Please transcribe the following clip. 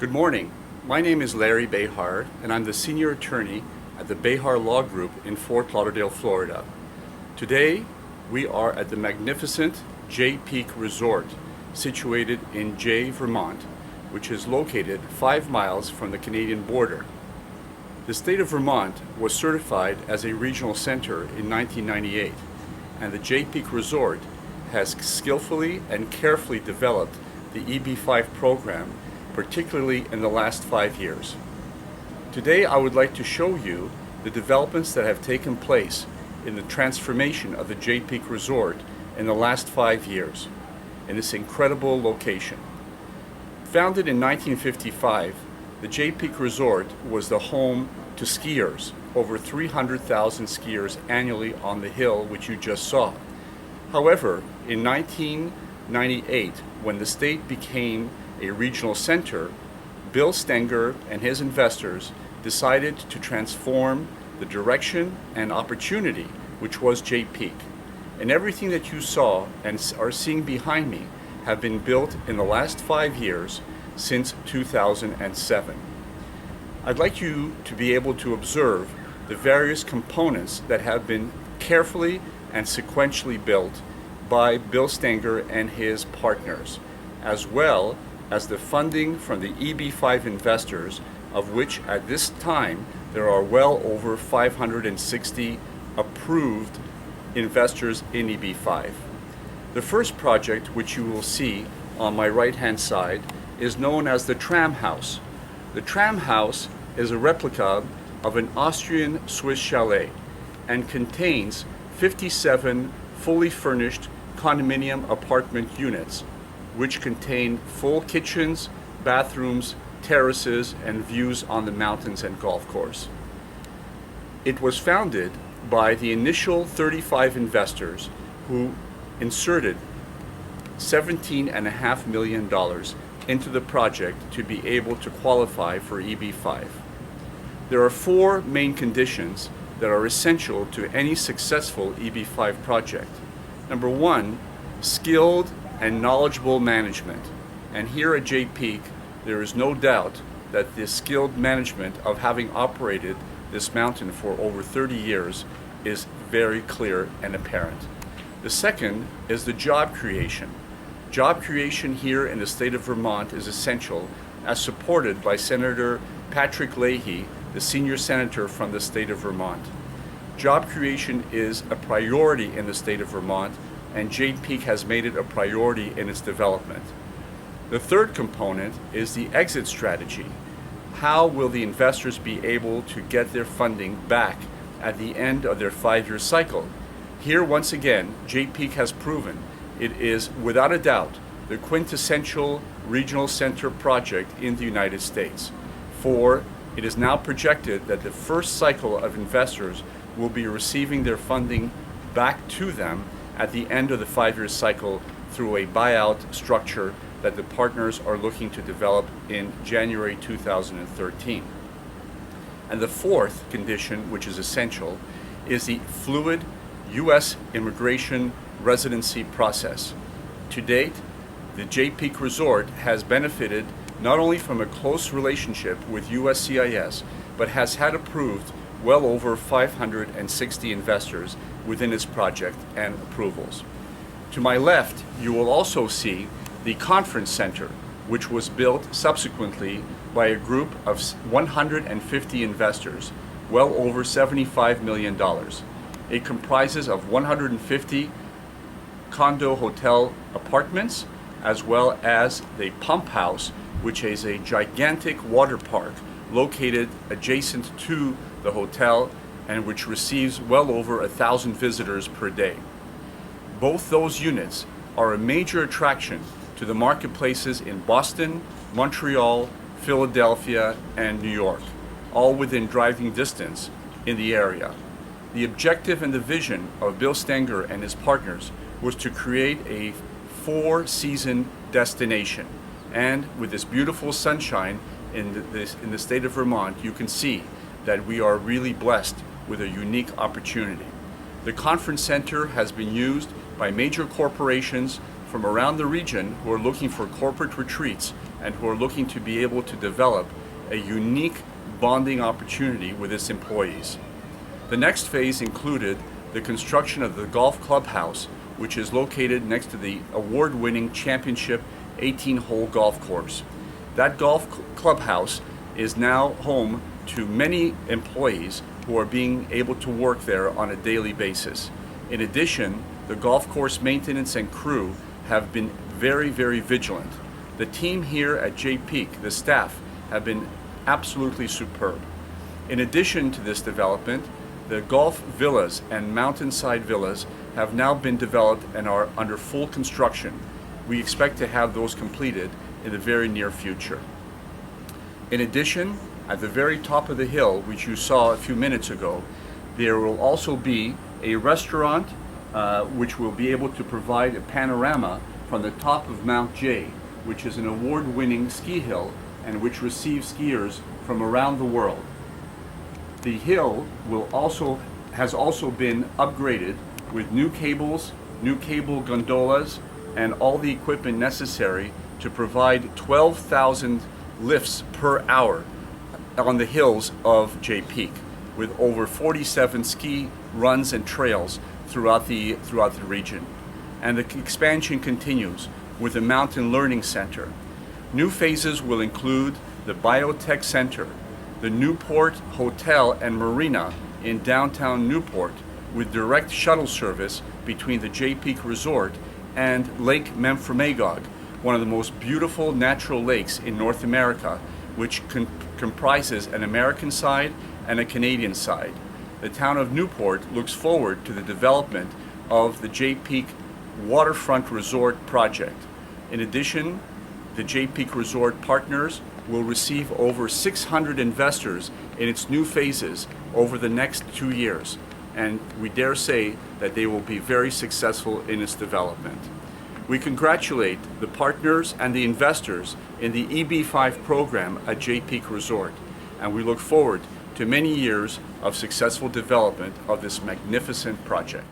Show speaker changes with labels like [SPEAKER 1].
[SPEAKER 1] Good morning. My name is Larry Behar, and I'm the senior attorney at the Behar Law Group in Fort Lauderdale, Florida. Today, we are at the magnificent Jay Peak Resort, situated in Jay, Vermont, which is located 5 miles from the Canadian border. The state of Vermont was certified as a regional center in 1998, and the Jay Peak Resort has skillfully and carefully developed the EB5 program, particularly in the last 5 years. Today I would like to show you the developments that have taken place in the transformation of the Jay Peak Resort in the last 5 years in this incredible location. Founded in 1955, the Jay Peak Resort was the home to skiers, over 300,000 skiers annually on the hill which you just saw. However, in 1998, when the state became a regional center, Bill Stenger and his investors decided to transform the direction and opportunity which was Jay Peak. And everything that you saw and are seeing behind me have been built in the last 5 years since 2007. I'd like you to be able to observe the various components that have been carefully and sequentially built by Bill Stenger and his partners, as well as the funding from the EB5 investors, of which at this time there are well over 560 approved investors in EB5. The first project, which you will see on my right hand side, is known as the Tram House. The Tram House is a replica of an Austrian Swiss chalet and contains 57 fully furnished condominium apartment units, which contain full kitchens, bathrooms, terraces, and views on the mountains and golf course. It was founded by the initial 35 investors who inserted $17.5 million into the project to be able to qualify for EB5. There are 4 main conditions that are essential to any successful EB5 project. Number 1, skilled and knowledgeable management. And here at Jay Peak, there is no doubt that the skilled management of having operated this mountain for over 30 years is very clear and apparent. The second is the job creation. Job creation here in the state of Vermont is essential, as supported by Senator Patrick Leahy, the senior senator from the state of Vermont. Job creation is a priority in the state of Vermont, and Jay Peak has made it a priority in its development. The third component is the exit strategy. How will the investors be able to get their funding back at the end of their 5-year cycle? Here, once again, Jay Peak has proven it is, without a doubt, the quintessential regional center project in the United States. For it is now projected that the first cycle of investors will be receiving their funding back to them at the end of the 5-year cycle through a buyout structure that the partners are looking to develop in January 2013. And the fourth condition, which is essential, is the fluid U.S. immigration residency process. To date, the Jay Peak Resort has benefited not only from a close relationship with USCIS, but has had approved well over 560 investors within its project and approvals. To my left, you will also see the conference center, which was built subsequently by a group of 150 investors, well over $75 million. It comprises of 150 condo hotel apartments, as well as the pump house, which is a gigantic water park located adjacent to the hotel and which receives well over 1,000 visitors per day. Both those units are a major attraction to the marketplaces in Boston, Montreal, Philadelphia, and New York, all within driving distance in the area. The objective and the vision of Bill Stenger and his partners was to create a 4-season destination. And with this beautiful sunshine in the state of Vermont, you can see that we are really blessed with a unique opportunity. The conference center has been used by major corporations from around the region who are looking for corporate retreats and who are looking to be able to develop a unique bonding opportunity with its employees. The next phase included the construction of the golf clubhouse, which is located next to the award-winning championship 18-hole golf course. That golf clubhouse is now home to many employees who are being able to work there on a daily basis. In addition, the golf course maintenance and crew have been very, very vigilant. The team here at Jay Peak, the staff, have been absolutely superb. In addition to this development, the golf villas and mountainside villas have now been developed and are under full construction. We expect to have those completed in the very near future. In addition, at the very top of the hill, which you saw a few minutes ago, there will also be a restaurant which will be able to provide a panorama from the top of Mount Jay, which is an award-winning ski hill and which receives skiers from around the world. The hill has also been upgraded with new cables, new cable gondolas, and all the equipment necessary to provide 12,000 lifts per hour on the hills of Jay Peak, with over 47 ski runs and trails throughout the region. And the expansion continues with the Mountain Learning Center. New phases will include the Biotech Center, the Newport Hotel and Marina in downtown Newport, with direct shuttle service between the Jay Peak Resort and Lake Memphremagog, one of the most beautiful natural lakes in North America, which comprises an American side and a Canadian side. The town of Newport looks forward to the development of the Jay Peak Waterfront Resort project. In addition, the Jay Peak Resort partners will receive over 600 investors in its new phases over the next 2 years, and we dare say that they will be very successful in its development. We congratulate the partners and the investors in the EB5 program at Jay Peak Resort, and we look forward to many years of successful development of this magnificent project.